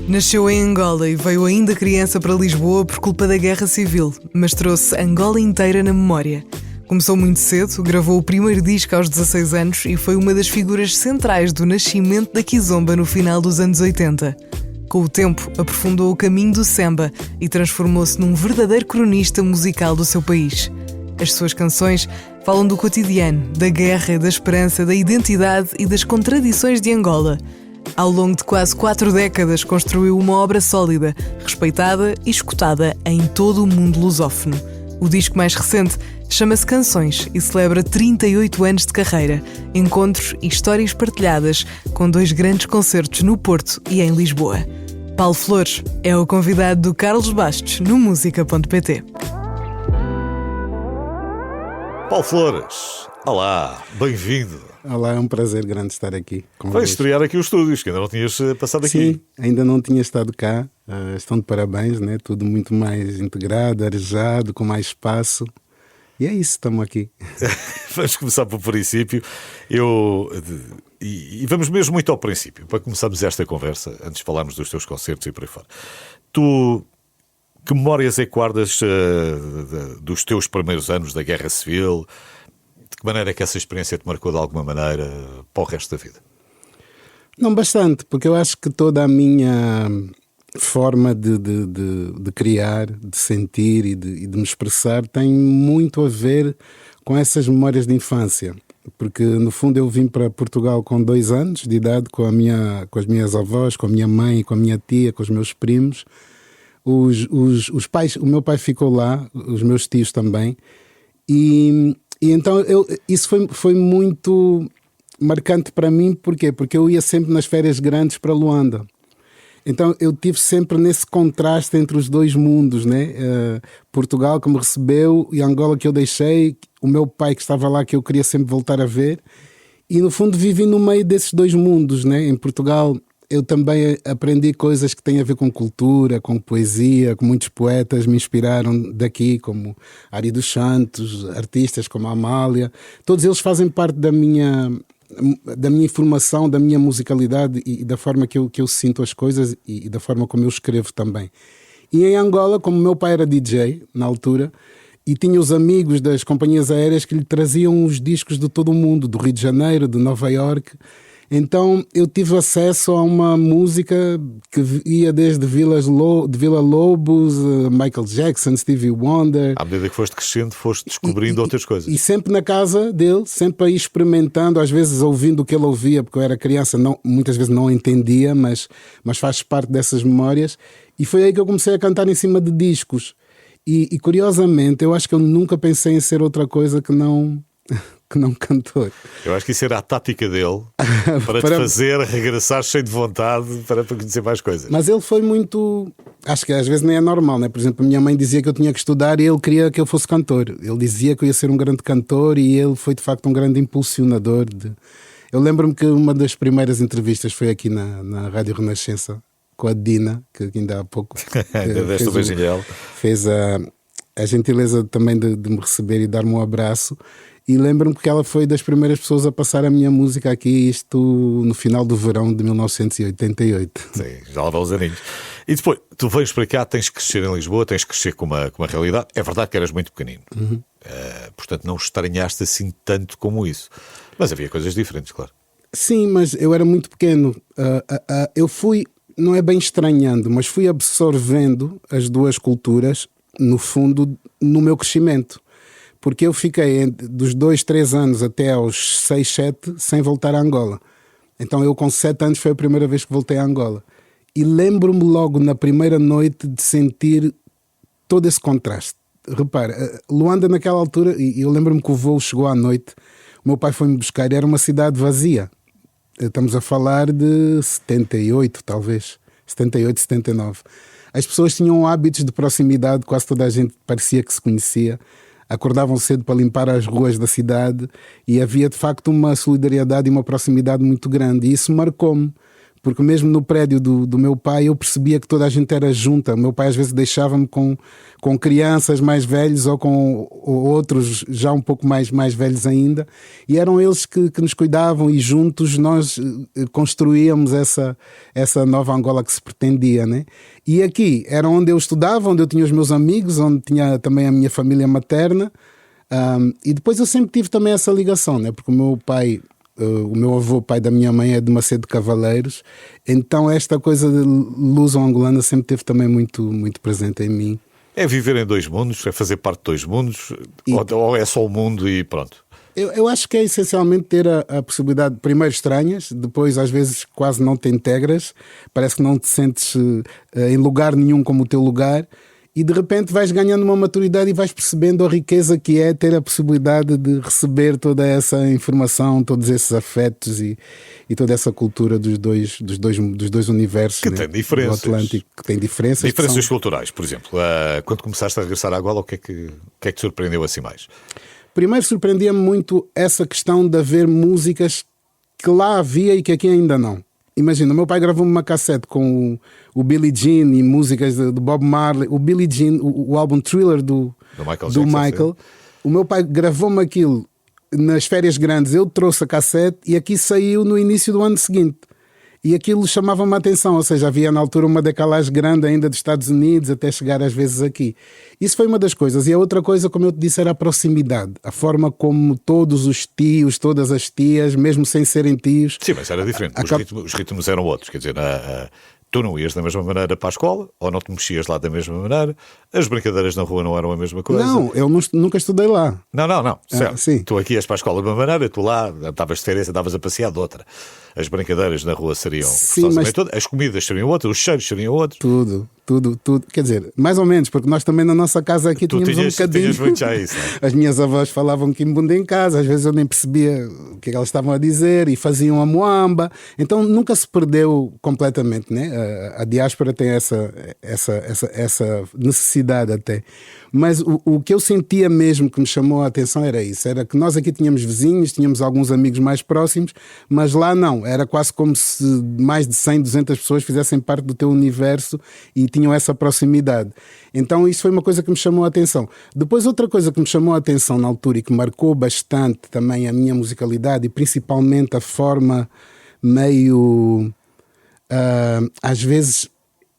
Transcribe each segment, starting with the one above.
Nasceu em Angola e veio ainda criança para Lisboa por culpa da Guerra Civil, mas trouxe Angola inteira na memória. Começou muito cedo, gravou o primeiro disco aos 16 anos e foi uma das figuras centrais do nascimento da Kizomba no final dos anos 80. Com o tempo, aprofundou o caminho do samba e transformou-se num verdadeiro cronista musical do seu país. As suas canções falam do cotidiano, da guerra, da esperança, da identidade e das contradições de Angola. Ao longo de quase 4 décadas, construiu uma obra sólida, respeitada e escutada em todo o mundo lusófono. O disco mais recente chama-se Canções e celebra 38 anos de carreira, encontros e histórias partilhadas, com 2 grandes concertos no Porto e em Lisboa. Paulo Flores é o convidado do Carlos Bastos no Música.pt. Paulo Flores, olá, bem-vindo. Olá, é um prazer grande estar aqui. Vai estrear aqui os estúdios, que ainda não tinhas passado aqui. Sim, ainda não tinha estado cá. Estão de parabéns, né? Tudo muito mais integrado, arejado, com mais espaço. E é isso, estamos aqui. Vamos começar pelo princípio. E vamos mesmo muito ao princípio, para começarmos esta conversa, antes de falarmos dos teus concertos e por aí fora. Tu, que memórias é que guardas dos teus primeiros anos da Guerra Civil? De que maneira é que essa experiência te marcou de alguma maneira para o resto da vida? Não, bastante, porque eu acho que toda a minha forma de criar, de sentir e de me expressar tem muito a ver com essas memórias de infância. Porque, no fundo, eu vim para Portugal com 2 anos de idade, com as minhas avós, com a minha mãe, com a minha tia, com os meus primos. Os pais, o meu pai ficou lá, os meus tios também. E então isso foi muito marcante para mim. Porquê? Porque eu ia sempre nas férias grandes para Luanda. Então eu tive sempre nesse contraste entre os 2 mundos, né? Portugal que me recebeu e Angola que eu deixei, o meu pai que estava lá que eu queria sempre voltar a ver. E no fundo vivi no meio desses 2 mundos, né? Em Portugal eu também aprendi coisas que têm a ver com cultura, com poesia, com muitos poetas me inspiraram daqui, como Ari dos Santos, artistas como a Amália. Todos eles fazem parte da minha informação, da minha musicalidade e da forma que eu sinto as coisas e da forma como eu escrevo também. E em Angola, como meu pai era DJ na altura, e tinha os amigos das companhias aéreas que lhe traziam os discos de todo o mundo, do Rio de Janeiro, de Nova Iorque. Então eu tive acesso a uma música que ia desde Vila Lobos, Michael Jackson, Stevie Wonder. À medida que foste crescendo, foste descobrindo outras coisas. E sempre na casa dele, sempre aí experimentando, às vezes ouvindo o que ele ouvia, porque eu era criança, muitas vezes não entendia, mas faz parte dessas memórias. E foi aí que eu comecei a cantar em cima de discos. E curiosamente, eu acho que eu nunca pensei em ser outra coisa que não cantor. Eu acho que isso era a tática dele para te fazer regressar cheio de vontade para conhecer mais coisas. Mas ele foi muito... Acho que às vezes nem é normal, né? Por exemplo, a minha mãe dizia que eu tinha que estudar e ele queria que eu fosse cantor. Ele dizia que eu ia ser um grande cantor e ele foi de facto um grande impulsionador. Eu lembro-me que uma das primeiras entrevistas foi aqui na Rádio Renascença com a Dina, que ainda há pouco fez a gentileza também de me receber e dar-me um abraço. E lembro-me que ela foi das primeiras pessoas a passar a minha música aqui, isto no final do verão de 1988. Sim, já lá vão os aninhos. E depois, tu vens para cá, tens que crescer em Lisboa, tens que crescer com uma realidade. É verdade que eras muito pequenino. Uhum. Portanto, não estranhaste assim tanto como isso. Mas havia coisas diferentes, claro. Sim, mas eu era muito pequeno. Eu fui, não é bem estranhando, mas fui absorvendo as 2 culturas, no fundo, no meu crescimento. Porque eu fiquei dos 2, 3 anos até aos 6, 7 sem voltar a Angola. Então eu com 7 anos foi a primeira vez que voltei a Angola. E lembro-me logo na primeira noite de sentir todo esse contraste. Repara, Luanda naquela altura, e eu lembro-me que o voo chegou à noite, o meu pai foi-me buscar, era uma cidade vazia. Estamos a falar de 78 talvez, 78, 79. As pessoas tinham hábitos de proximidade, quase toda a gente parecia que se conhecia. Acordavam cedo para limpar as ruas da cidade e havia de facto uma solidariedade e uma proximidade muito grande. E isso marcou-me, porque mesmo no prédio do meu pai eu percebia que toda a gente era junta. O meu pai às vezes deixava-me com crianças mais velhos ou com outros já um pouco mais velhos ainda, e eram eles que nos cuidavam, e juntos nós construíamos essa nova Angola que se pretendia, né? E aqui era onde eu estudava, onde eu tinha os meus amigos, onde tinha também a minha família materna, e depois eu sempre tive também essa ligação, né? Porque o meu pai... o meu avô, pai da minha mãe, é de Macedo de Cavaleiros, então esta coisa de luso-angolana sempre teve também muito, muito presente em mim. É viver em dois mundos, é fazer parte de dois mundos, ou é só o mundo e pronto? Eu acho que é essencialmente ter a possibilidade, primeiro estranhas, depois às vezes quase não te integras, parece que não te sentes em lugar nenhum como o teu lugar, e de repente vais ganhando uma maturidade e vais percebendo a riqueza que é ter a possibilidade de receber toda essa informação, todos esses afetos e toda essa cultura dos dois universos, que né? tem diferenças. Do Atlântico, que tem diferenças. Diferenças culturais, por exemplo. Quando começaste a regressar à Angola, o que é que te surpreendeu assim mais? Primeiro surpreendia-me muito essa questão de haver músicas que lá havia e que aqui ainda não. Imagina, o meu pai gravou uma cassete com o Billie Jean e músicas do Bob Marley, o Billie Jean, o álbum Thriller do Michael. O meu pai gravou-me aquilo nas férias grandes, eu trouxe a cassete e aqui saiu no início do ano seguinte. E aquilo chamava-me a atenção, ou seja, havia na altura uma decalagem grande ainda dos Estados Unidos até chegar às vezes aqui. Isso foi uma das coisas. E a outra coisa, como eu te disse, era a proximidade. A forma como todos os tios, todas as tias, mesmo sem serem tios... Sim, mas era diferente. Os ritmos eram outros. Quer dizer, tu não ias da mesma maneira para a escola, ou não te mexias lá da mesma maneira, as brincadeiras na rua não eram a mesma coisa. Não, eu nunca estudei lá. Não, certo. Sim. Tu aqui ias para a escola de uma maneira, tu lá estavas de férias, andavas a passear de outra. As brincadeiras na rua seriam todas, as comidas seriam outras, os cheiros seriam outros. Tudo. Quer dizer, mais ou menos, porque nós também na nossa casa aqui tínhamos um bocadinho. Tinhas muito já isso, não é? As minhas avós falavam quimbunda em casa, às vezes eu nem percebia o que elas estavam a dizer, e faziam a moamba. Então nunca se perdeu completamente, né? A diáspora tem essa necessidade até. Mas o que eu sentia mesmo que me chamou a atenção era isso, era que nós aqui tínhamos vizinhos, tínhamos alguns amigos mais próximos, mas lá não, era quase como se mais de 100, 200 pessoas fizessem parte do teu universo e tinham essa proximidade. Então isso foi uma coisa que me chamou a atenção. Depois outra coisa que me chamou a atenção na altura e que marcou bastante também a minha musicalidade e principalmente a forma meio... às vezes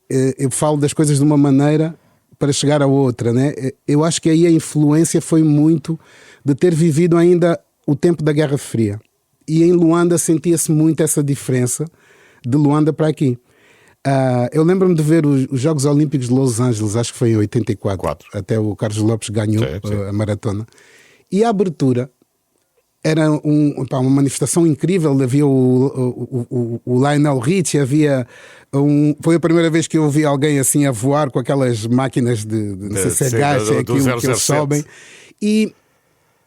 eu falo das coisas de uma maneira para chegar a outra, né? Eu acho que aí a influência foi muito de ter vivido ainda o tempo da Guerra Fria. E em Luanda sentia-se muito essa diferença de Luanda para aqui. Eu lembro-me de ver os Jogos Olímpicos de Los Angeles, acho que foi em 84. Até o Carlos Lopes ganhou a maratona. E a abertura era uma manifestação incrível. Havia o Lionel Richie, foi a primeira vez que eu vi alguém assim a voar com aquelas máquinas não sei se é gás, é aquilo que eles sobem. E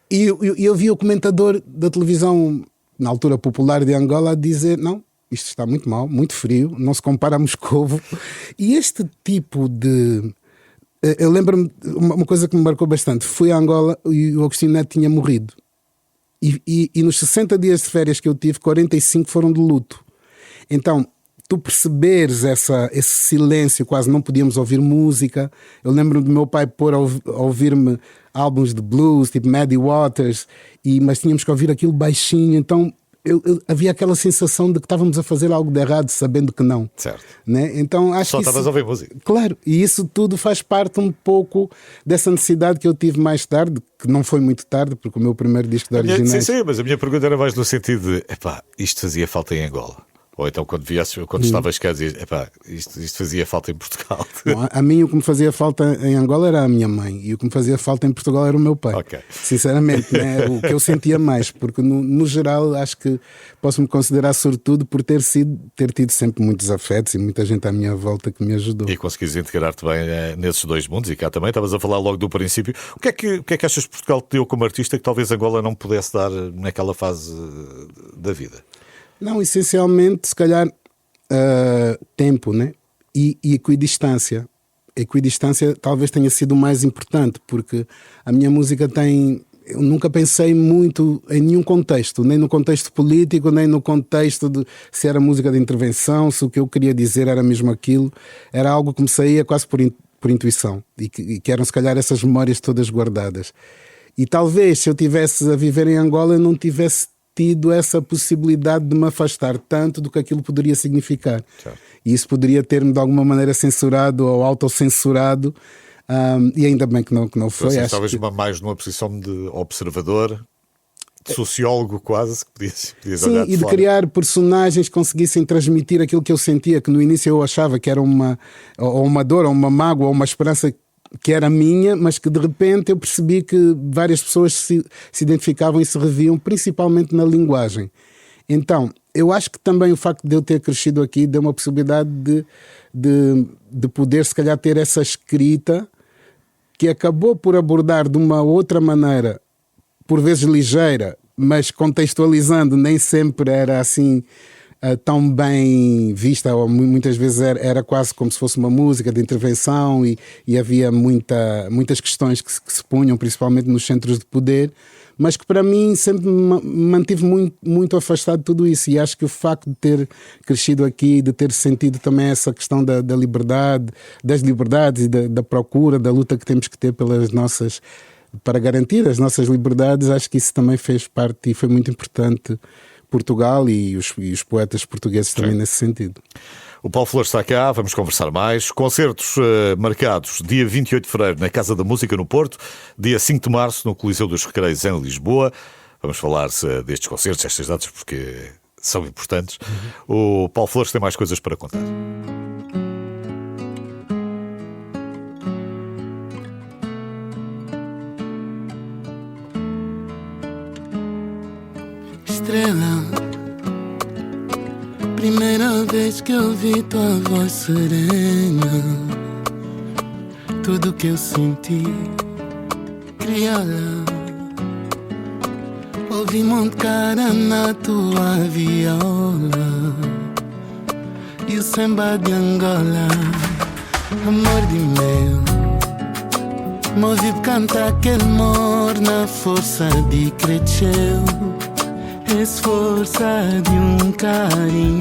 eu vi o comentador da televisão, na altura popular de Angola, a dizer: não, isto está muito mal, muito frio, não se compara a Moscovo. E este tipo de... Eu lembro-me uma coisa que me marcou bastante. Fui a Angola e o Agostinho Neto tinha morrido. E nos 60 dias de férias que eu tive, 45 foram de luto. Então, tu perceberes esse silêncio, quase não podíamos ouvir música. Eu lembro do meu pai pôr a ouvir-me álbuns de blues, tipo Muddy Waters, mas tínhamos que ouvir aquilo baixinho. Então, havia aquela sensação de que estávamos a fazer algo de errado, sabendo que não. Certo. Né? Então, acho só que estavas a ouvir música. Claro, e isso tudo faz parte um pouco dessa necessidade que eu tive mais tarde, que não foi muito tarde, porque o meu primeiro disco de originais... Sim, mas a minha pergunta era mais no sentido de: isto fazia falta em Angola. Ou então quando estavas cá, dizias: isto fazia falta em Portugal. Bom, a mim o que me fazia falta em Angola era a minha mãe, e o que me fazia falta em Portugal era o meu pai. Okay. Sinceramente, né? O que eu sentia mais, porque no geral acho que posso me considerar sortudo por ter tido sempre muitos afetos e muita gente à minha volta que me ajudou. E conseguires integrar-te bem nesses dois mundos. E cá também estavas a falar logo do princípio. O que é que achas que Portugal te deu como artista que talvez Angola não pudesse dar naquela fase da vida? Não, essencialmente, se calhar, tempo, né? E equidistância. A equidistância talvez tenha sido o mais importante, porque a minha música tem eu nunca pensei muito em nenhum contexto, nem no contexto político, nem no contexto de se era música de intervenção, se o que eu queria dizer era mesmo aquilo. Era algo que me saía quase por intuição e que eram se calhar essas memórias todas guardadas. E talvez se eu tivesse a viver em Angola eu não tivesse tido essa possibilidade de me afastar tanto do que aquilo poderia significar. Certo. E isso poderia ter-me de alguma maneira censurado ou autocensurado. E ainda bem que não foi. Assim, Acho talvez que... mais numa posição de observador, de sociólogo quase, que podias Sim, olhar e de fora. criar personagens que conseguissem transmitir aquilo que eu sentia, que no início eu achava que era uma dor, ou uma mágoa, ou uma esperança que era minha, mas que de repente eu percebi que várias pessoas se identificavam e se reviam, principalmente na linguagem. Então, eu acho que também o facto de eu ter crescido aqui deu uma possibilidade de poder, se calhar, ter essa escrita que acabou por abordar de uma outra maneira, por vezes ligeira, mas contextualizando, nem sempre era assim tão bem vista, ou muitas vezes era quase como se fosse uma música de intervenção e havia muitas questões que se punham, principalmente nos centros de poder, mas que para mim sempre me mantive muito, muito afastado de tudo isso. E acho que o facto de ter crescido aqui, de ter sentido também essa questão da liberdade, das liberdades e da procura, da luta que temos que ter para garantir as nossas liberdades, acho que isso também fez parte e foi muito importante Portugal e os poetas portugueses também nesse sentido. O Paulo Flores está cá, vamos conversar mais. Concertos marcados dia 28 de fevereiro na Casa da Música no Porto, dia 5 de março no Coliseu dos Recreios em Lisboa. Vamos falar destes concertos, estas datas, porque são importantes. O Paulo Flores tem mais coisas para contar. Estrela, primeira vez que eu vi tua voz serena, tudo que eu senti, crioula. Ouvi monte cara na tua viola e o samba de Angola, amor de meu. Movi de cantar aquele amor na força de cresceu. Força de um carinho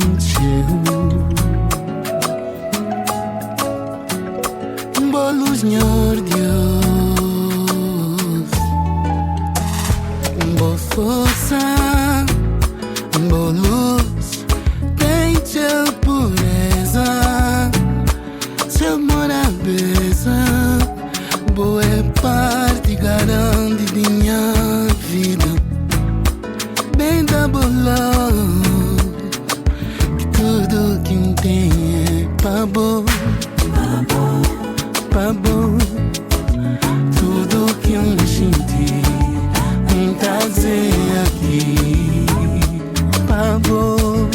bolos senhor Deus, boa força, bolos tem teu pureza, seu morabeza, boa parte garante de minha vida. Bem da bolão, que tudo que tem é pra bom, pra bom. Tudo que eu senti, tá dizer aqui, pra bom,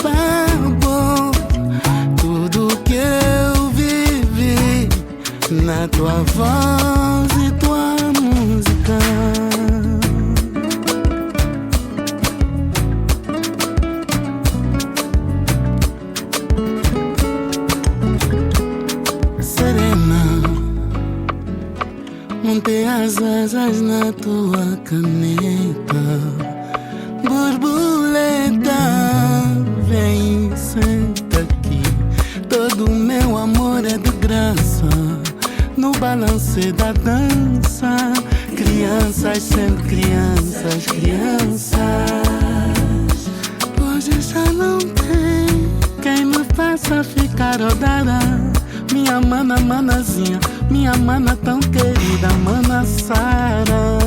pra bom. Tudo que eu vivi na tua voz e tua música. Montei as asas na tua caneta, borboleta, vem e senta aqui. Todo meu amor é de graça, no balance da dança. Crianças sendo crianças, crianças. Hoje já não tem quem me faça ficar rodada. Minha mana, manazinha, minha mana tão querida, mana Sara.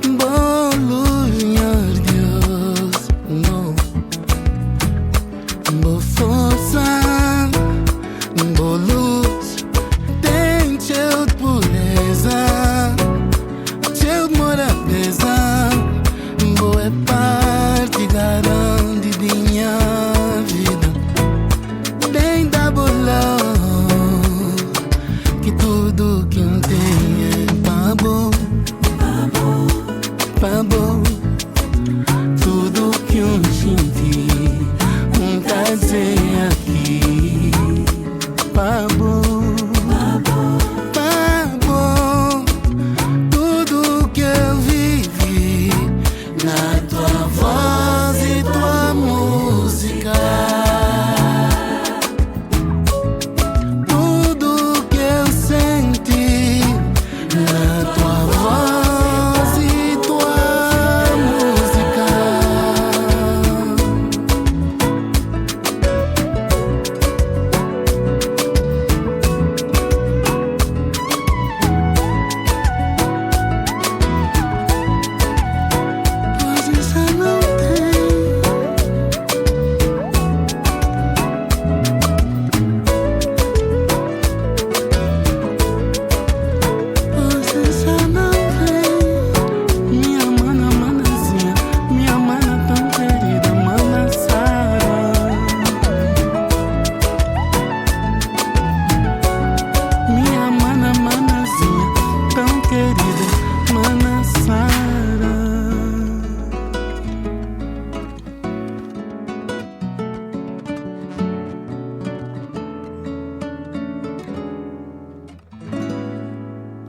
Bolo, Senhor Deus, no. Boa força, bolos, tem teu de pureza, teu de morabeza, boa parte garante de minha vida. Bem da bolão, que tudo que eu tenho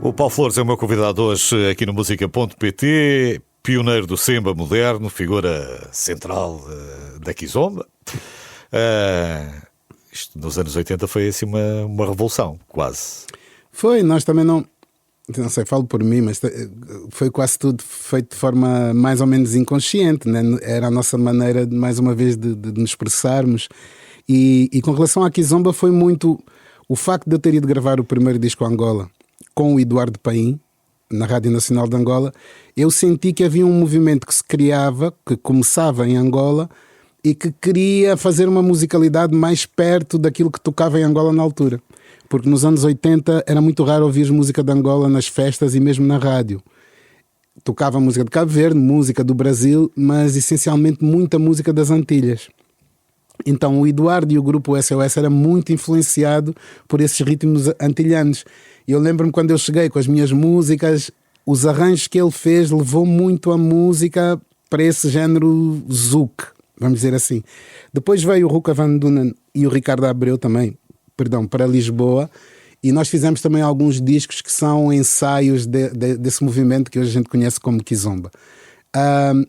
O Paulo Flores é o meu convidado hoje aqui no Música.pt, pioneiro do samba moderno, figura central da Kizomba. Isto nos anos 80 foi assim uma revolução, quase. Foi, nós também não sei, falo por mim, mas foi quase tudo feito de forma mais ou menos inconsciente, né? Era a nossa maneira, mais uma vez, de nos expressarmos. E com relação à Kizomba foi muito o facto de eu ter ido gravar o primeiro disco Angola com o Eduardo Paim, na Rádio Nacional de Angola. Eu senti que havia um movimento que se criava, que começava em Angola e que queria fazer uma musicalidade mais perto daquilo que tocava em Angola na altura. Porque nos anos 80 era muito raro ouvir música de Angola nas festas e mesmo na rádio. Tocava música de Cabo Verde, música do Brasil, mas essencialmente muita música das Antilhas. Então o Eduardo e o grupo SOS era muito influenciado por esses ritmos antilhanos. E eu lembro-me quando eu cheguei com as minhas músicas, os arranjos que ele fez levou muito a música para esse género zouk, vamos dizer assim. Depois veio o Ruka Van Dunen e o Ricardo Abreu também, para Lisboa, e nós fizemos também alguns discos que são ensaios desse movimento que hoje a gente conhece como Kizomba.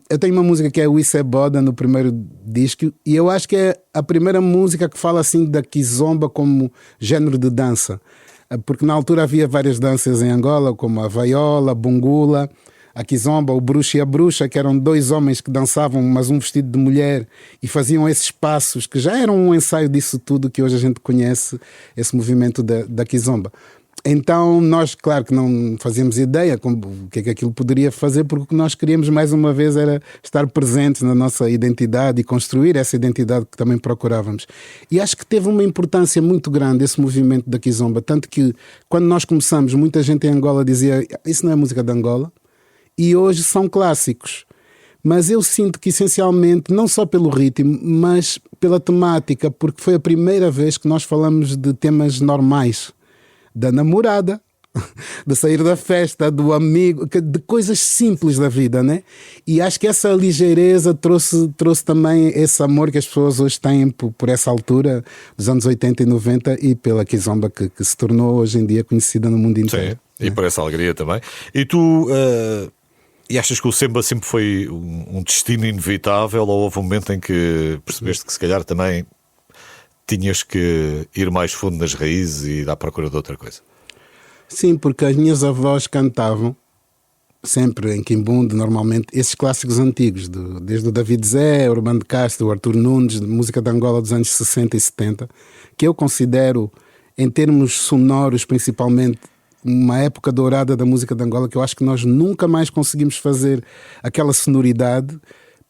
Eu tenho uma música que é o Isso é Boda no primeiro disco, e eu acho que é a primeira música que fala assim da Kizomba como género de dança, porque na altura havia várias danças em Angola, como a vaiola, a bungula, a Kizomba, o bruxo e a bruxa, que eram dois homens que dançavam, mas um vestido de mulher, e faziam esses passos que já eram um ensaio disso tudo que hoje a gente conhece, esse movimento da Kizomba. Então nós, claro que não fazíamos ideia o que é que aquilo poderia fazer, porque o que nós queríamos mais uma vez era estar presentes na nossa identidade e construir essa identidade que também procurávamos. E acho que teve uma importância muito grande esse movimento da Kizomba, tanto que quando nós começamos, muita gente em Angola dizia isso não é música de Angola, e hoje são clássicos. Mas eu sinto que essencialmente, não só pelo ritmo, mas pela temática, porque foi a primeira vez que nós falamos de temas normais, da namorada, de sair da festa, do amigo, de coisas simples da vida, né? E acho que essa ligeireza trouxe também esse amor que as pessoas hoje têm por essa altura dos anos 80 e 90 e pela Kizomba que se tornou hoje em dia conhecida no mundo inteiro. Sim, e por essa alegria também. E tu... E achas que o samba sempre foi um destino inevitável, ou houve um momento em que percebeste que se calhar também tinhas que ir mais fundo nas raízes e ir à procura de outra coisa? Sim, porque as minhas avós cantavam sempre em Quimbundo, normalmente, esses clássicos antigos, desde o David Zé, o Urbano de Castro, o Artur Nunes, de música de Angola dos anos 60 e 70, que eu considero, em termos sonoros principalmente, uma época dourada da música de Angola, que eu acho que nós nunca mais conseguimos fazer aquela sonoridade,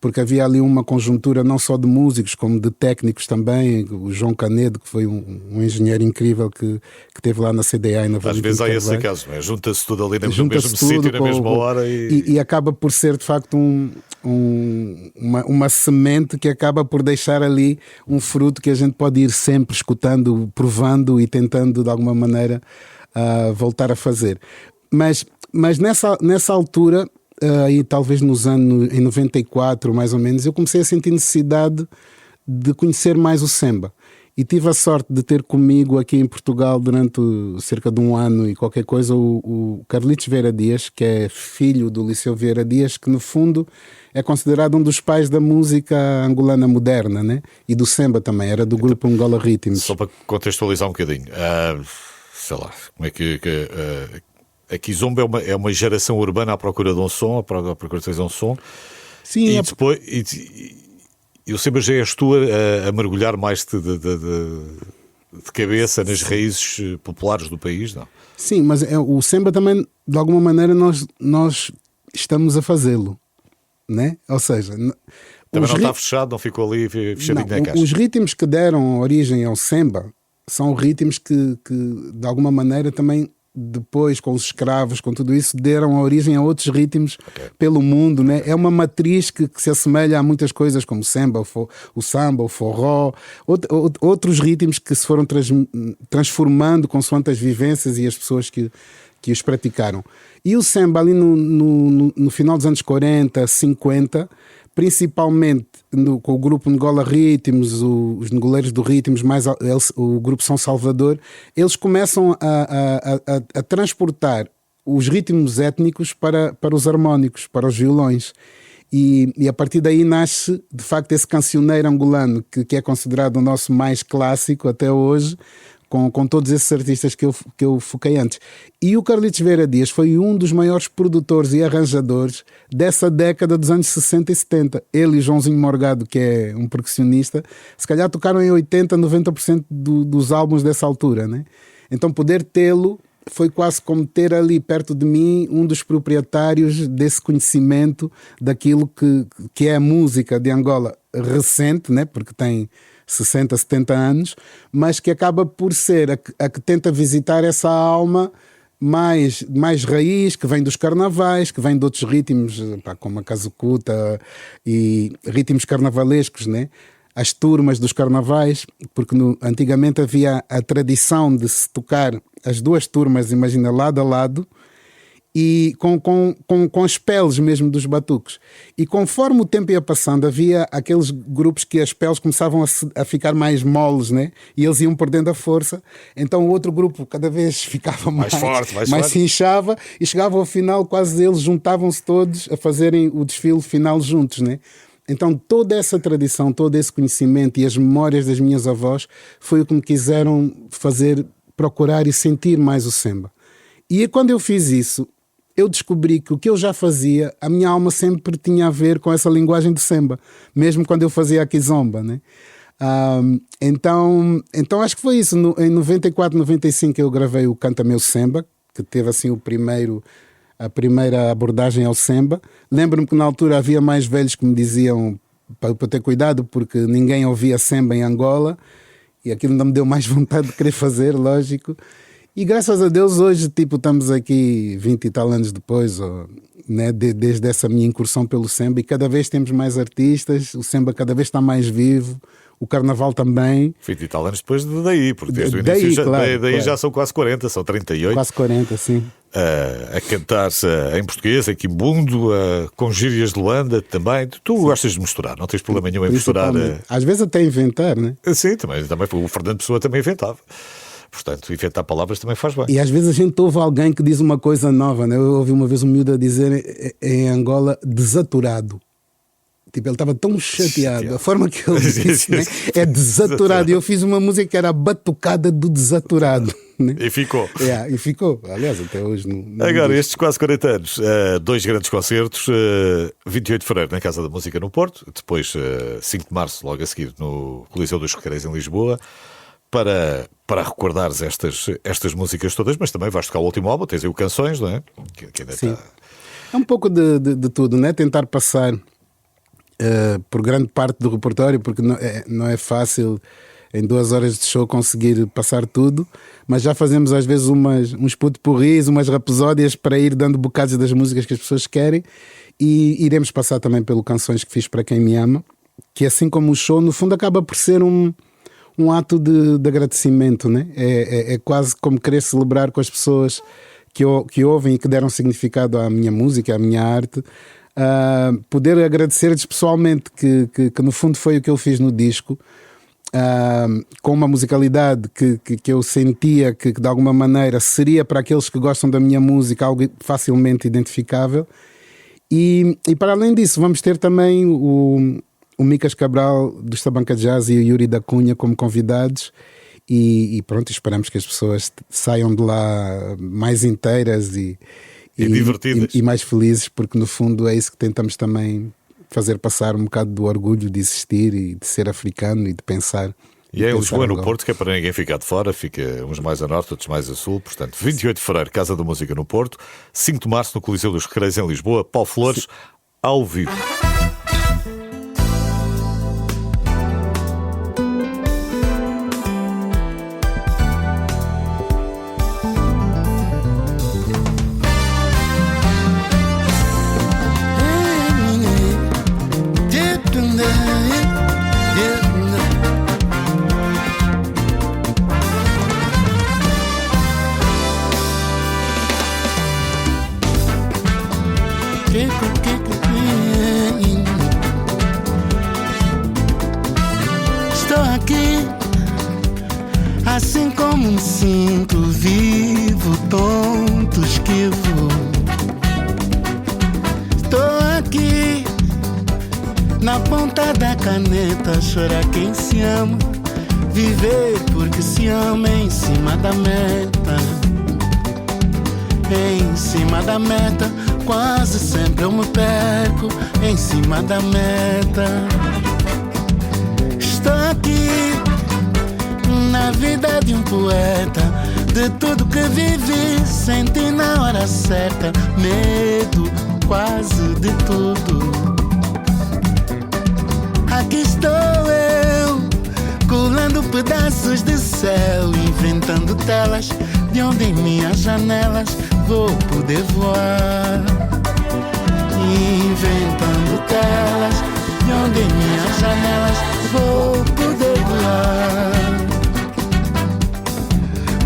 porque havia ali uma conjuntura não só de músicos, como de técnicos também. O João Canedo, que foi um engenheiro incrível que esteve lá na CDA e na Às vezes há esse caso, junta-se tudo ali no mesmo sítio, na mesma hora e acaba por ser de facto uma semente que acaba por deixar ali um fruto que a gente pode ir sempre escutando, provando e tentando de alguma maneira voltar a fazer. Mas nessa altura, aí talvez em 94 mais ou menos, eu comecei a sentir necessidade de conhecer mais o samba, e tive a sorte de ter comigo aqui em Portugal durante cerca de um ano e qualquer coisa o Carlitos Vieira Dias, que é filho do Liceu Vieira Dias, que no fundo é considerado um dos pais da música angolana moderna, né? E do samba também, era do grupo Angola Ritmos. Só para contextualizar um bocadinho, sei lá, como é que a Kizomba é uma geração urbana à procura de um som, à procura de fazer um som. Sim, e depois o samba já és tu a mergulhar mais de cabeça nas raízes populares do país, não? Sim, mas o samba também, de alguma maneira, nós estamos a fazê-lo, né? Ou seja, também não está fechado, não ficou ali fechadinho na caixa. Os ritmos que deram origem ao samba são ritmos que de alguma maneira também depois, com os escravos, com tudo isso, deram origem a outros ritmos pelo mundo, né? É uma matriz que se assemelha a muitas coisas como o samba, o forró, outros ritmos que se foram transformando consoante as vivências e as pessoas que os praticaram. E o samba ali no final dos anos 40, 50, principalmente com o grupo Angola Ritmos, os negoleiros do Ritmos, mais o grupo São Salvador, eles começam a transportar os ritmos étnicos para os harmónicos, para os violões. E a partir daí nasce, de facto, esse cancioneiro angolano, que é considerado o nosso mais clássico até hoje, com todos esses artistas que eu foquei antes. E o Carlitos Vieira Dias foi um dos maiores produtores e arranjadores dessa década dos anos 60 e 70. Ele e Joãozinho Morgado, que é um percussionista, se calhar tocaram em 80%, 90% dos álbuns dessa altura, né? Então poder tê-lo foi quase como ter ali perto de mim um dos proprietários desse conhecimento daquilo que é a música de Angola recente, né? Porque tem 60, 70 anos, mas que acaba por ser a que tenta visitar essa alma mais raiz, que vem dos carnavais, que vem de outros ritmos, como a casucuta e ritmos carnavalescos, né? As turmas dos carnavais, porque antigamente havia a tradição de se tocar as duas turmas, imagina, lado a lado, e com as peles mesmo dos batuques. E conforme o tempo ia passando, havia aqueles grupos que as peles começavam a ficar mais moles, né? E eles iam perdendo a força. Então o outro grupo cada vez ficava mais forte, mais se inchava, e chegava ao final, quase eles juntavam-se todos a fazerem o desfile final juntos, né? Então toda essa tradição, todo esse conhecimento e as memórias das minhas avós foi o que me quiseram fazer procurar e sentir mais o semba. E quando eu fiz isso, eu descobri que o que eu já fazia, a minha alma sempre tinha a ver com essa linguagem do semba, mesmo quando eu fazia a kizomba, né? Então acho que foi isso. Em 94, 95 eu gravei o Canta Meu Semba, que teve assim a primeira abordagem ao semba. Lembro-me que na altura havia mais velhos que me diziam para ter cuidado, porque ninguém ouvia semba em Angola, e aquilo ainda me deu mais vontade de querer fazer, lógico. E graças a Deus hoje, estamos aqui 20 e tal anos depois, né, desde essa minha incursão pelo semba, e cada vez temos mais artistas, o semba cada vez está mais vivo, o carnaval também. 20 e tal anos depois daí, porque desde o início daí já são quase 40, são 38. Quase 40, sim. A cantar-se em português, em quimbundo, com gírias de Luanda também. Tu gostas de misturar, não tens problema nenhum em misturar. Às vezes até inventar, né? Sim, também o Fernando Pessoa também inventava. Portanto, inventar palavras também faz bem. E às vezes a gente ouve alguém que diz uma coisa nova, né? Eu ouvi uma vez um miúdo a dizer em Angola, desaturado. Tipo, ele estava tão chateado. A forma que ele disse, né? É desaturado. E eu fiz uma música que era a batucada do desaturado. Né? E ficou. E ficou. Aliás, até hoje. Agora, estes quase 40 anos, 2 grandes concertos, 28 de fevereiro na Casa da Música no Porto, depois 5 de março, logo a seguir, no Coliseu dos Recreios em Lisboa. Para recordares estas músicas todas, mas também vais tocar o último álbum, tens aí o Canções, não é? Que ainda sim. É um pouco de tudo, né? Tentar passar por grande parte do repertório, porque não é fácil em 2 horas de show conseguir passar tudo, mas já fazemos às vezes uns put-pourris, umas rapsódias para ir dando bocados das músicas que as pessoas querem, e iremos passar também pelo Canções que fiz para quem me ama, que assim como o show, no fundo acaba por ser um ato de agradecimento, né? É quase como querer celebrar com as pessoas que ouvem e que deram significado à minha música, à minha arte, poder agradecer-lhes pessoalmente, que no fundo foi o que eu fiz no disco, com uma musicalidade que eu sentia que de alguma maneira seria para aqueles que gostam da minha música algo facilmente identificável. E para além disso vamos ter também o Micas Cabral do Estabanca Jazz e o Yuri da Cunha como convidados, e pronto, esperamos que as pessoas saiam de lá mais inteiras e divertidas e mais felizes, porque no fundo é isso que tentamos também fazer passar, um bocado do orgulho de existir e de ser africano e de pensar. E é em Lisboa, no Porto, que é para ninguém ficar de fora, fica uns mais a norte, outros mais a sul. Portanto, 28 de fevereiro, Casa da Música no Porto, 5 de março no Coliseu dos Recreios em Lisboa, Paulo Flores, ao vivo. Assim como me sinto vivo, tonto, esquivo. Estou aqui na ponta da caneta, chorar quem se ama, viver porque se ama, em cima da meta. Em cima da meta, quase sempre eu me perco. Em cima da meta, estou aqui na vida de um poeta, de tudo que vivi, senti na hora certa, medo quase de tudo. Aqui estou eu, colando pedaços de céu, inventando telas de onde em minhas janelas vou poder voar. Inventando telas de onde em minhas janelas vou poder voar.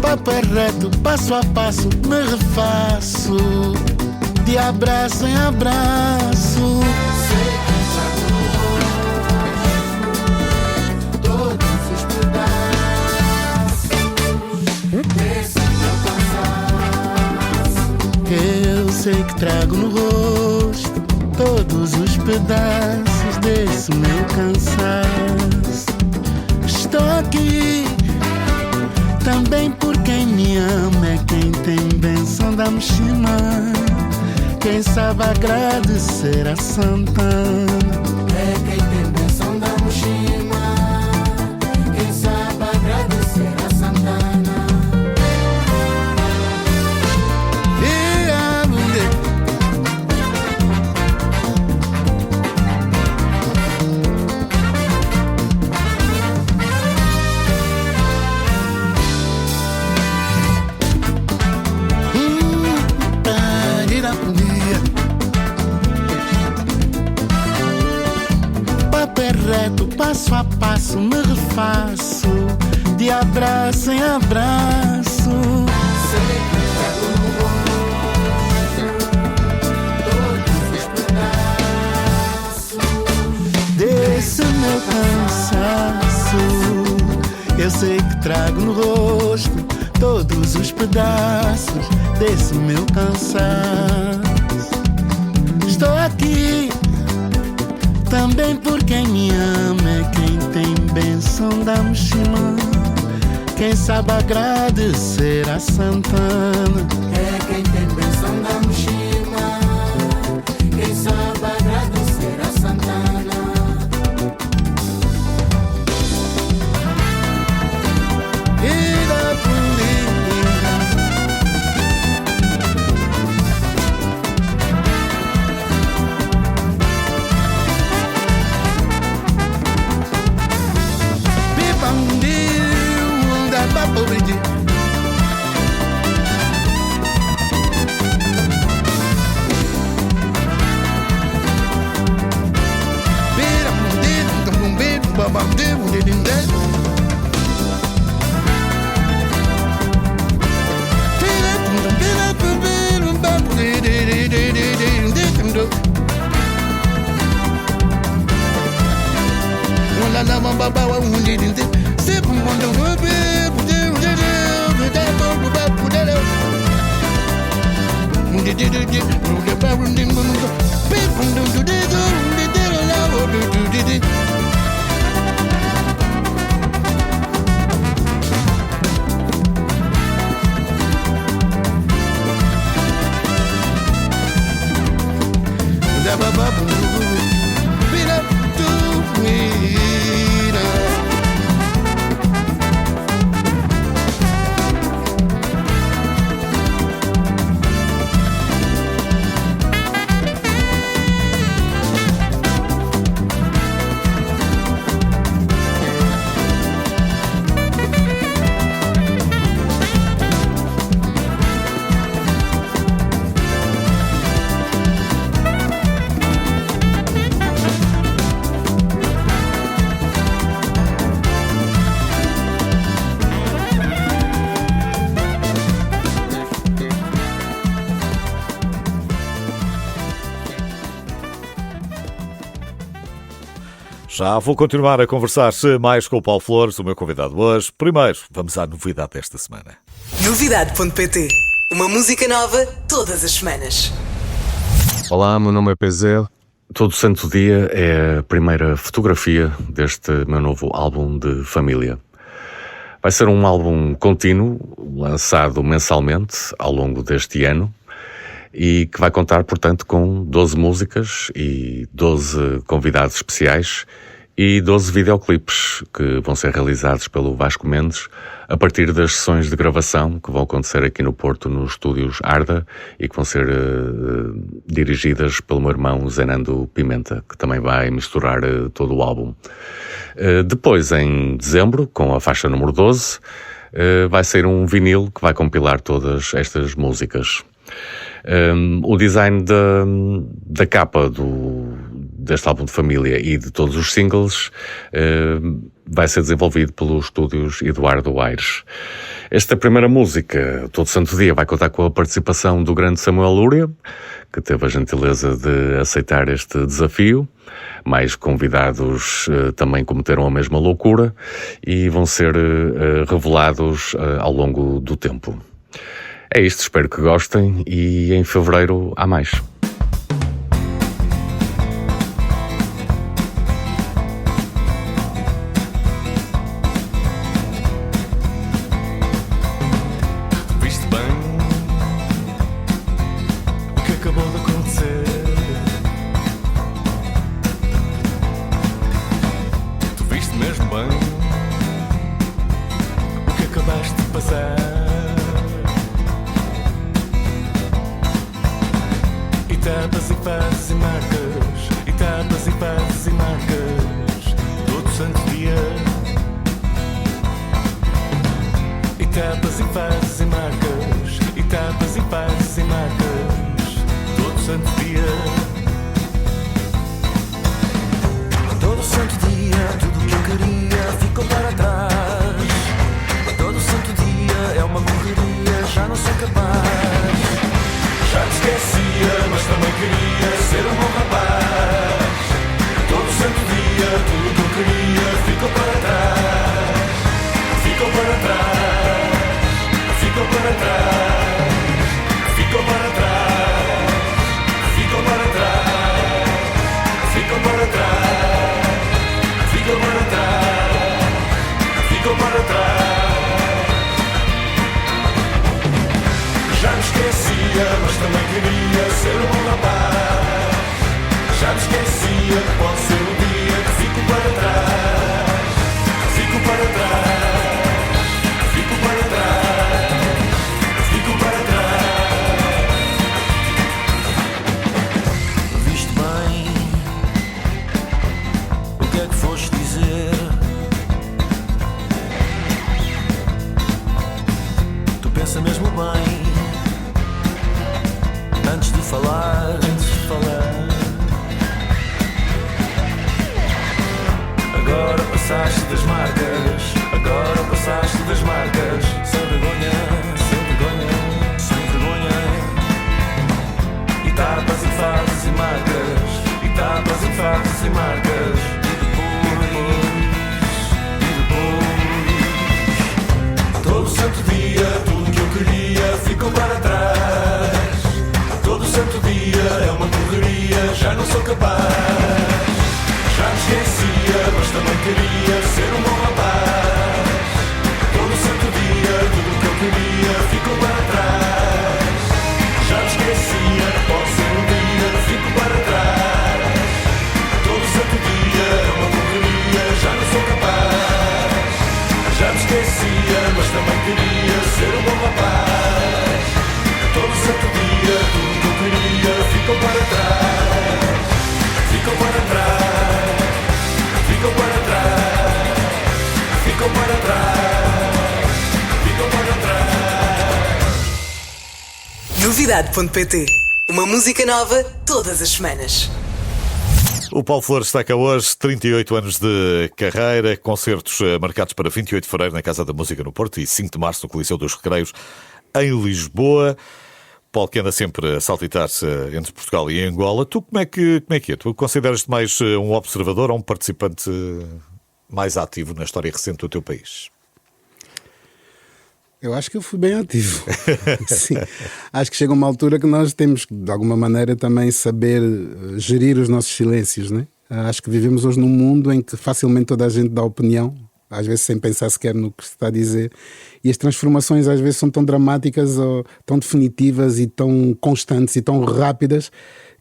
Papo é reto, passo a passo, me refaço, de abraço em abraço. Todos os pedaços desse meu cansaço. Eu sei que trago no rosto todos os pedaços desse meu cansaço. Estou aqui também por quem me ama, é quem tem benção da Mshima, quem sabe agradecer a Santana. É quem tem benção da Mshima, quem sabe agradecer a Santana. E a mulher reto, passo a passo, me refaço, de abraço em abraço. Sei que trago no rosto todos os pedaços desse meu cansaço. Eu sei que trago no rosto todos os pedaços desse meu cansaço. Estou aqui também por quem me ama, é quem tem benção da Mshima, quem sabe agradecer a Santana. É quem tem benção da Mshima, quem sabe agradecer a Santana. E da política Já vou continuar a conversar mais com o Paulo Flores, o meu convidado hoje. Primeiro, vamos à novidade desta semana. Novidade.pt. Uma música nova todas as semanas. Olá, meu nome é PZ. Todo Santo Dia é a primeira fotografia deste meu novo álbum de família. Vai ser um álbum contínuo, lançado mensalmente ao longo deste ano e que vai contar, portanto, com 12 músicas e 12 convidados especiais e 12 videoclipes que vão ser realizados pelo Vasco Mendes a partir das sessões de gravação que vão acontecer aqui no Porto, nos estúdios Arda, e que vão ser dirigidas pelo meu irmão Zenando Pimenta, que também vai misturar todo o álbum. Depois, em dezembro, com a faixa número 12, vai sair um vinil que vai compilar todas estas músicas. O design da capa deste álbum de família e de todos os singles vai ser desenvolvido pelos estúdios Eduardo Aires. Esta primeira música, Todo Santo Dia, vai contar com a participação do grande Samuel Lúria, que teve a gentileza de aceitar este desafio. Mais convidados também cometeram a mesma loucura e vão ser revelados ao longo do tempo. É isto, espero que gostem e em fevereiro há mais. Viste bem o que acabou de acontecer? Tu viste mesmo bem o que acabaste de passar? Etapas e fases e marcas, etapas e fases e marcas, todo santo dia. Etapas e fases e marcas, etapas e fases e marcas, todo santo dia. Todo santo dia, tudo o que eu queria ficou para trás. Todo santo dia é uma correria, já não sou capaz. Já te esquecia, mas também queria ser um bom rapaz. Todo santo dia, tudo o que eu queria ficou para trás. Ficou para trás, ficou para trás, ficou para trás, ficou para trás, ficou para trás, ficou para trás, ficou para trás. Já me esquecia, mas também queria ser um bom rapaz. Já me esquecia que pode ser um dia que fico para trás. Fico para trás, fico para trás, fico para trás. Viste bem o que é que foste dizer? Tu pensa mesmo bem antes de falar, Agora passaste das marcas, agora passaste das marcas. Sem vergonha, sem vergonha, sem vergonha. Etapas e fases e marcas, etapas e fases e marcas. E depois, todo santo dia, tudo que eu queria ficou para trás. Todo santo dia é uma correria, já não sou capaz. Já me esquecia, mas também queria ser um bom rapaz. Todo santo dia, tudo o que eu queria ficou para trás. Já me esquecia, pode ser um dia, fico para trás. Todo santo dia é uma correria, já não sou capaz. Já me esquecia, mas também queria ser um bom rapaz. Todo santo dia, tudo o que eu queria ficou para trás. Ficou para trás, ficou para trás, ficou para trás, ficou para trás. Novidade.pt. Uma música nova todas as semanas. O Paulo Flores está cá hoje, 38 anos de carreira, concertos marcados para 28 de fevereiro na Casa da Música no Porto e 5 de março no Coliseu dos Recreios em Lisboa. futebol que anda sempre a saltitar-se entre Portugal e Angola. Tu como é que é? Tu consideras-te mais um observador ou um participante mais ativo na história recente do teu país? Eu acho que eu fui bem ativo. Sim. Acho que chega uma altura que nós temos que, de alguma maneira, também saber gerir os nossos silêncios, né? Acho que vivemos hoje num mundo em que facilmente toda a gente dá opinião, às vezes sem pensar sequer no que se está a dizer, e as transformações às vezes são tão dramáticas, ou tão definitivas e tão constantes e tão rápidas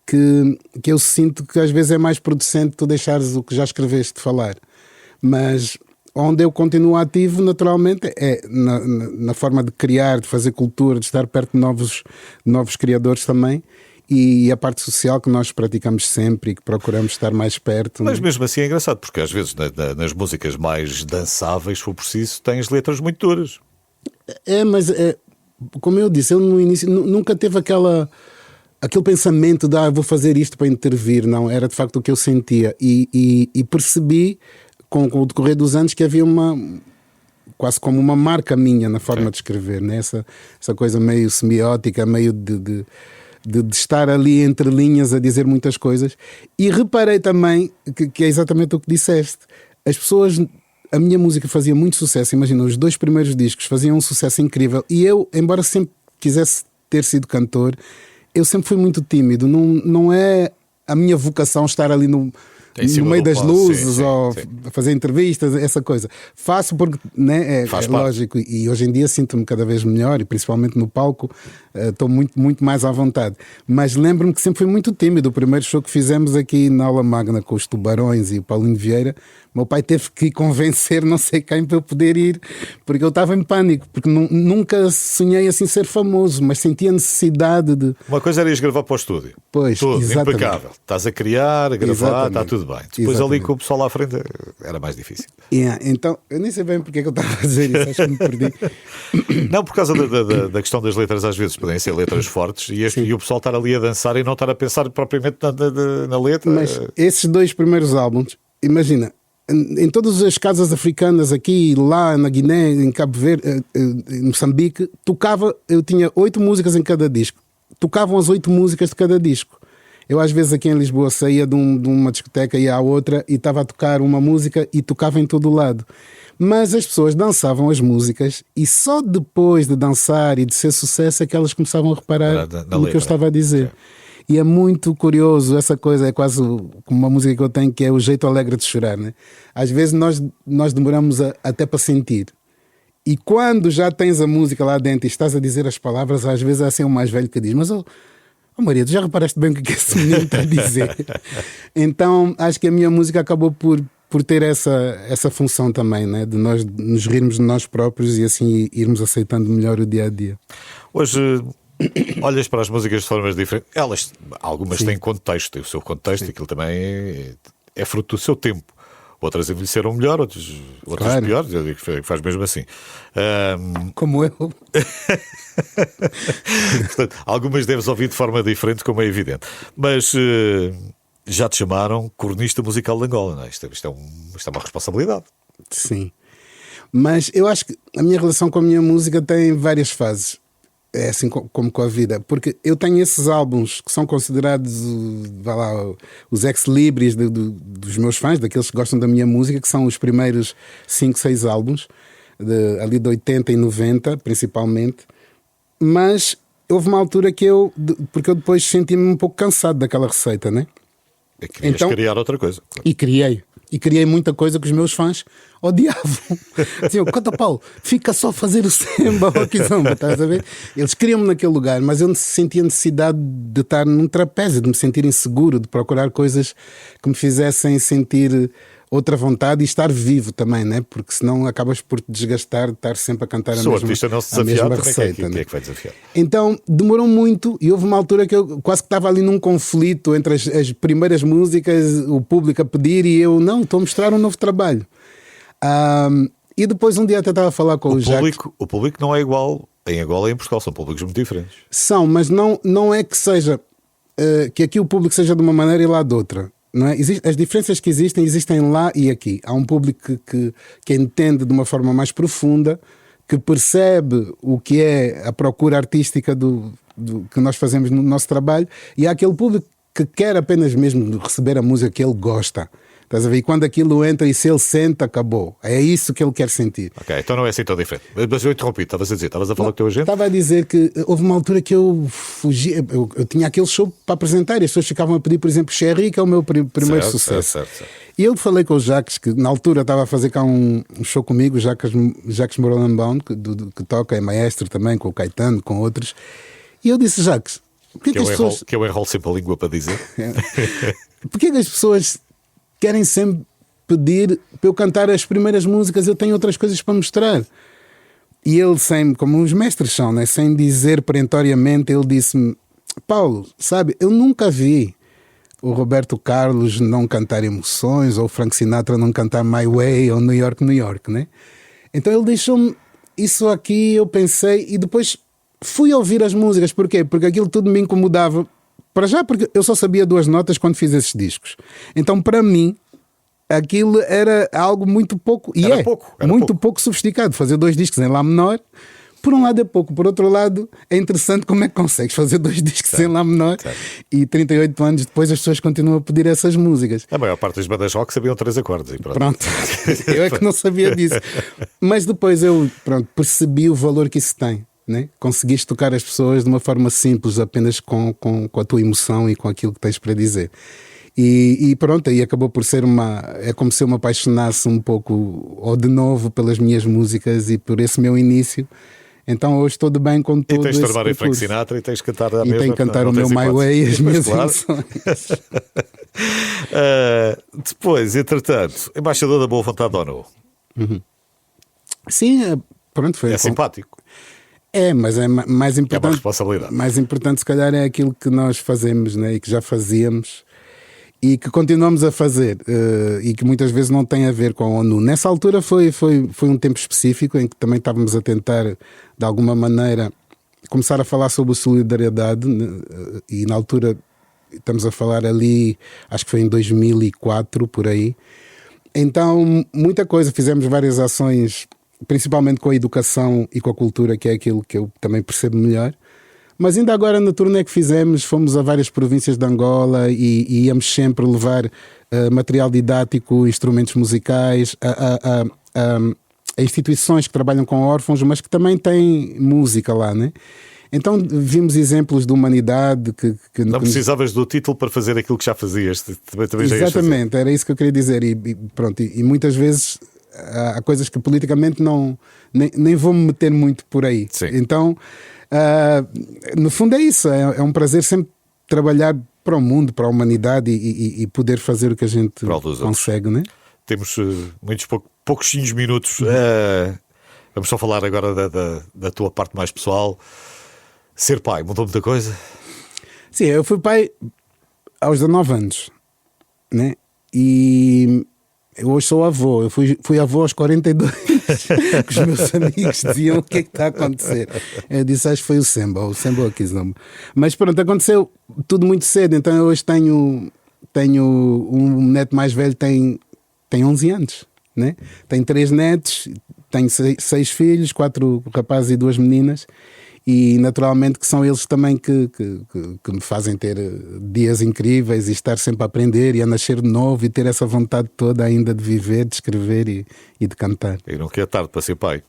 que eu sinto que às vezes é mais producente tu deixares o que já escreveste falar. Mas onde eu continuo ativo, naturalmente, é na forma de criar, de fazer cultura, de estar perto de novos criadores também, e a parte social que nós praticamos sempre e que procuramos estar mais perto. Mas né? mesmo assim é engraçado, porque às vezes nas músicas mais dançáveis, se for preciso, tens letras muito duras. Mas como eu disse, ele no início nunca teve aquele pensamento de vou fazer isto para intervir. Não, era de facto o que eu sentia, e percebi com o decorrer dos anos que havia quase como uma marca minha na forma de escrever, né? Essa coisa meio semiótica, meio de estar ali entre linhas a dizer muitas coisas. E reparei também que é exatamente o que disseste. As pessoas, a minha música fazia muito sucesso. Imagina, os 2 primeiros discos faziam um sucesso incrível, e eu, embora sempre quisesse ter sido cantor, eu sempre fui muito tímido. Não é a minha vocação estar ali no meio das luzes, ou fazer entrevistas, essa coisa. Faço porque, né, é lógico, e hoje em dia sinto-me cada vez melhor, e principalmente no palco estou muito, muito mais à vontade. Mas lembro-me que sempre fui muito tímido. O primeiro show que fizemos aqui na Aula Magna com os Tubarões e o Paulinho Vieira, meu pai teve que convencer não sei quem para eu poder ir, porque eu estava em pânico, porque nunca sonhei assim ser famoso, mas sentia a necessidade de... Uma coisa era ires gravar para o estúdio. Pois, tudo exatamente. Impecável. Estás a criar, a gravar, está tudo bem. Depois Exatamente. ali com o pessoal lá à frente era mais difícil. Então, eu nem sei bem porque é que eu estava a dizer isso, acho que me perdi. Não, por causa da questão das letras, às vezes podem ser letras fortes, e o pessoal estar ali a dançar e não estar a pensar propriamente na letra. Mas esses 2 primeiros álbuns, imagina, em todas as casas africanas aqui, lá na Guiné, em Cabo Verde, em Moçambique, eu tinha 8 músicas em cada disco. Tocavam as 8 músicas de cada disco. Eu às vezes aqui em Lisboa saía de uma discoteca, ia à outra e estava a tocar uma música e tocava em todo o lado. Mas as pessoas dançavam as músicas, e só depois de dançar e de ser sucesso é que elas começavam a reparar no que eu estava a dizer. E é muito curioso essa coisa, é quase como uma música que eu tenho, que é o jeito alegre de chorar, né? Às vezes nós demoramos até para sentir. E quando já tens a música lá dentro e estás a dizer as palavras, às vezes é assim o mais velho que diz: mas Maria, tu já reparaste bem o que esse menino está a dizer? Então acho que a minha música acabou por ter essa função também, né? De nós nos rirmos de nós próprios e assim irmos aceitando melhor o dia a dia. Hoje olhas para as músicas de formas diferentes. Algumas têm contexto, têm o seu contexto, aquilo também é fruto do seu tempo. Outras envelheceram melhor, outras claro. pior. Eu digo que faz mesmo assim. Como eu. Portanto, algumas deves ouvir de forma diferente, como é evidente. Mas já te chamaram cornista musical de Angola, não é? Isto é uma responsabilidade. Sim. Mas eu acho que a minha relação com a minha música tem várias fases. É assim como com a vida, porque eu tenho esses álbuns que são considerados, os ex-libris dos meus fãs, daqueles que gostam da minha música, que são os primeiros 5, 6 álbuns, ali de 80 e 90 principalmente. Mas houve uma altura porque eu depois senti-me um pouco cansado daquela receita, né? Querias criar outra coisa. E criei muita coisa que os meus fãs odiavam. Diziam: Cota Paulo, fica só a fazer o samba ou kizomba, estás a ver? Eles queriam-me naquele lugar, mas eu sentia necessidade de estar num trapézio, de me sentir inseguro, de procurar coisas que me fizessem sentir outra vontade e estar vivo também, né? Porque senão acabas por te desgastar de estar sempre a cantar a mesma receita. Quem é que vai desafiar? Então demorou muito, e houve uma altura que eu quase que estava ali num conflito entre as primeiras músicas, o público a pedir, e eu não, estou a mostrar um novo trabalho. E depois um dia até estava a falar com o Jacques. O público não é igual em Angola e em Portugal, são públicos muito diferentes. São, mas não é que seja que aqui o público seja de uma maneira e lá de outra. Não é? As diferenças que existem lá e aqui. Há um público que entende de uma forma mais profunda, que percebe o que é a procura artística que nós fazemos no nosso trabalho, e há aquele público que quer apenas mesmo receber a música que ele gosta. Estás a ver? E quando aquilo entra e se ele sente, acabou. É isso que ele quer sentir. Ok, então não é assim tão diferente. Mas eu interrompi, estavas a falar com o teu agente? Estava a dizer que houve uma altura que eu fugia, eu tinha aquele show para apresentar e as pessoas ficavam a pedir, por exemplo, Cherry, que é o meu primeiro sucesso. Certo. E eu falei com o Jacques, que na altura estava a fazer cá um show comigo, o Jacques Morelenbaum, que toca, é maestro também, com o Caetano, com outros. E eu disse, Jacques, porquê que as pessoas... Que eu enrolo sempre a língua para dizer. Porquê que as pessoas querem sempre pedir para eu cantar as primeiras músicas? Eu tenho outras coisas para mostrar. E ele, como os mestres são, né? Sem dizer perentoriamente, ele disse-me, Paulo, sabe, eu nunca vi o Roberto Carlos não cantar Emoções, ou o Frank Sinatra não cantar My Way, ou New York, New York, né? Então ele deixou-me isso aqui, eu pensei, e depois fui ouvir as músicas. Porquê? Porque aquilo tudo me incomodava. Para já, porque eu só sabia 2 notas quando fiz esses discos. Então, para mim, aquilo era algo muito pouco... E era muito pouco sofisticado. Fazer 2 discos em Lá menor, por um lado é pouco. Por outro lado, é interessante como é que consegues fazer 2 discos em Lá menor. E 38 anos depois as pessoas continuam a pedir essas músicas. A maior parte das bandas rock sabiam 3 acordes. E pronto. Eu é que não sabia disso. Mas depois eu percebi o valor que isso tem. Né? Conseguiste tocar as pessoas de uma forma simples, apenas com a tua emoção e com aquilo que tens para dizer. E pronto, aí acabou por ser é como se eu me apaixonasse um pouco, ou de novo, pelas minhas músicas e por esse meu início. Então hoje estou de bem com todo esse percurso. E tens de tornar em Frank Sinatra e tens de cantar a mesma. E tenho que cantar o meu My Way e as minhas emoções. Depois, entretanto, embaixador da boa vontade da ONU. Sim, pronto, foi. É simpático. Mas é mais importante. É uma responsabilidade. Mais importante, se calhar, é aquilo que nós fazemos, né? E que já fazíamos e que continuamos a fazer, e que muitas vezes não tem a ver com a ONU. Nessa altura foi um tempo específico em que também estávamos a tentar, de alguma maneira, começar a falar sobre a solidariedade, né? E na altura estamos a falar ali, acho que foi em 2004, por aí. Então, muita coisa, fizemos várias ações, principalmente com a educação e com a cultura, que é aquilo que eu também percebo melhor. Mas ainda agora na turnê que fizemos, fomos a várias províncias de Angola e íamos sempre levar material didático, instrumentos musicais, a instituições que trabalham com órfãos, mas que também têm música lá, né? Então vimos exemplos de humanidade que não precisavas do título para fazer aquilo que já fazias. Também exatamente, era isso que eu queria dizer. E muitas vezes há coisas que politicamente nem vou me meter muito por aí. Sim. Então, no fundo é isso. É um prazer sempre trabalhar para o mundo, para a humanidade e poder fazer o que a gente consegue, né? Temos poucos minutos. Vamos só falar agora da tua parte mais pessoal. Ser pai mudou muita coisa? Sim, eu fui pai aos 19 anos, né? E eu hoje sou avô. Eu fui avô aos 42. Que os meus amigos diziam: o que é que está a acontecer? Eu disse: acho que foi o Semba aqui esse nome. Mas pronto, aconteceu tudo muito cedo. Então eu hoje tenho um neto mais velho, tem 11 anos, né? Tenho 3 netos, tenho 6 filhos, 4 rapazes e 2 meninas. E naturalmente que são eles também que me fazem ter dias incríveis e estar sempre a aprender e a nascer de novo e ter essa vontade toda ainda de viver, de escrever e de cantar. E não quer tarde para ser pai.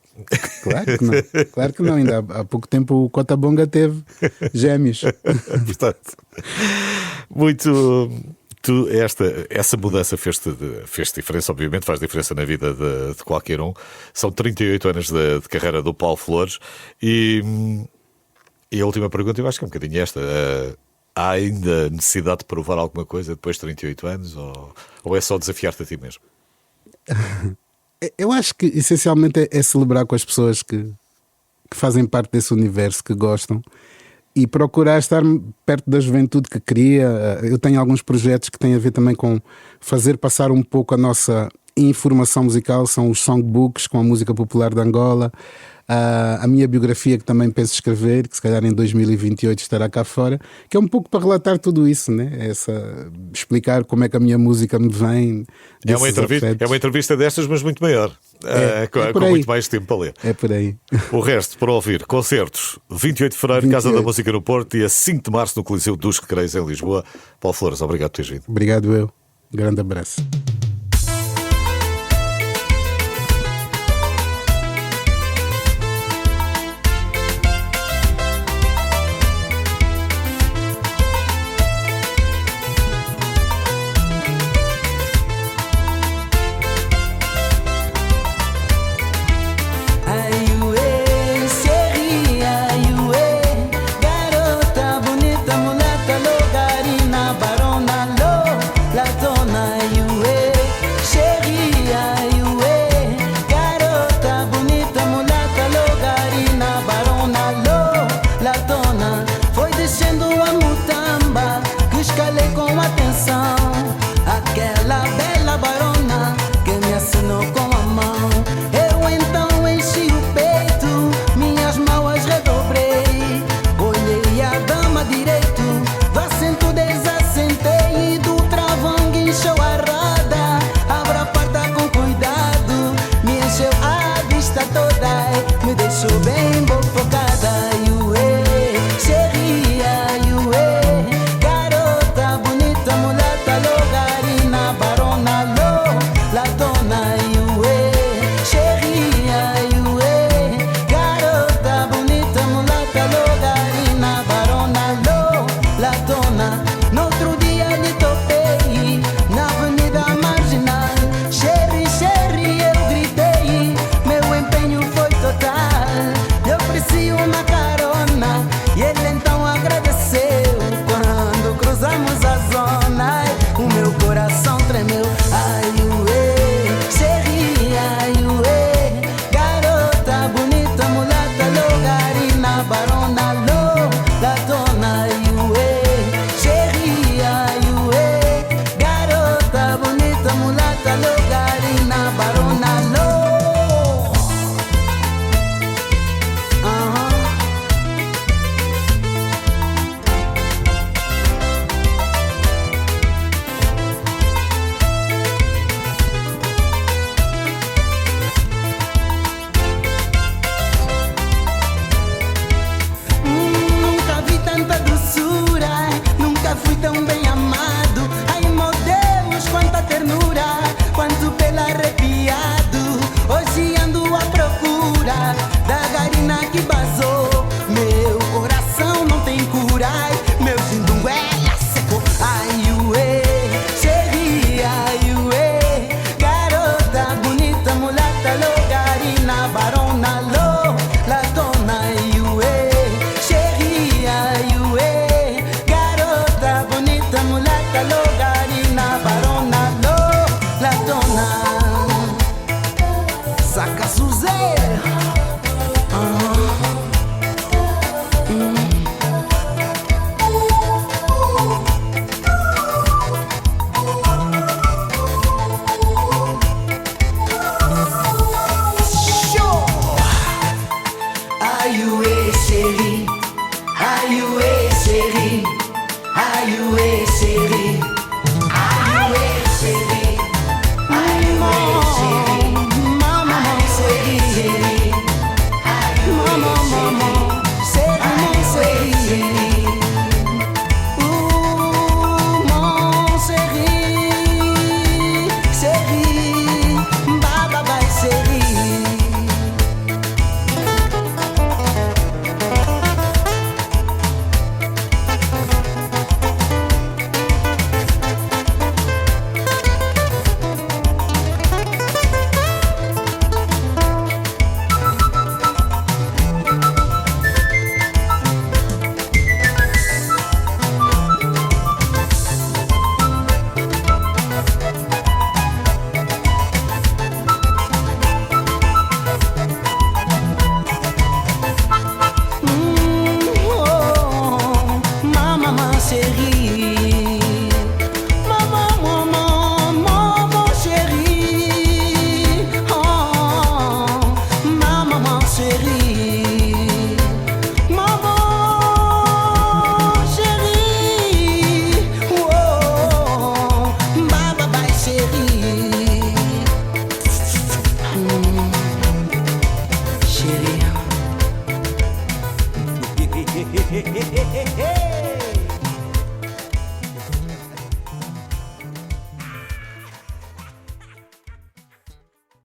Claro que não. Ainda há pouco tempo o Cotabonga teve gêmeos. Portanto, essa mudança fez diferença, obviamente faz diferença na vida de qualquer um. São 38 anos de carreira do Paulo Flores e a última pergunta eu acho que é um bocadinho esta: há ainda necessidade de provar alguma coisa depois de 38 anos ou é só desafiar-te a ti mesmo? Eu acho que essencialmente é celebrar com as pessoas que fazem parte desse universo, que gostam, e procurar estar perto da juventude que cria. Eu tenho alguns projetos que têm a ver também com fazer passar um pouco a nossa informação musical, são os songbooks com a música popular de Angola. a minha biografia, que também penso escrever, que se calhar em 2028 estará cá fora, que é um pouco para relatar tudo isso, né? Explicar como é que a minha música me vem. É uma entrevista destas, mas muito maior. Com muito mais tempo para ler. É por aí. O resto, para ouvir, concertos, 28 de fevereiro, Casa da Música no Porto, e a 5 de março no Coliseu dos Recreios em Lisboa. Paulo Flores, obrigado por teres vindo. Obrigado eu. Grande abraço. hey, hey, hey, hey.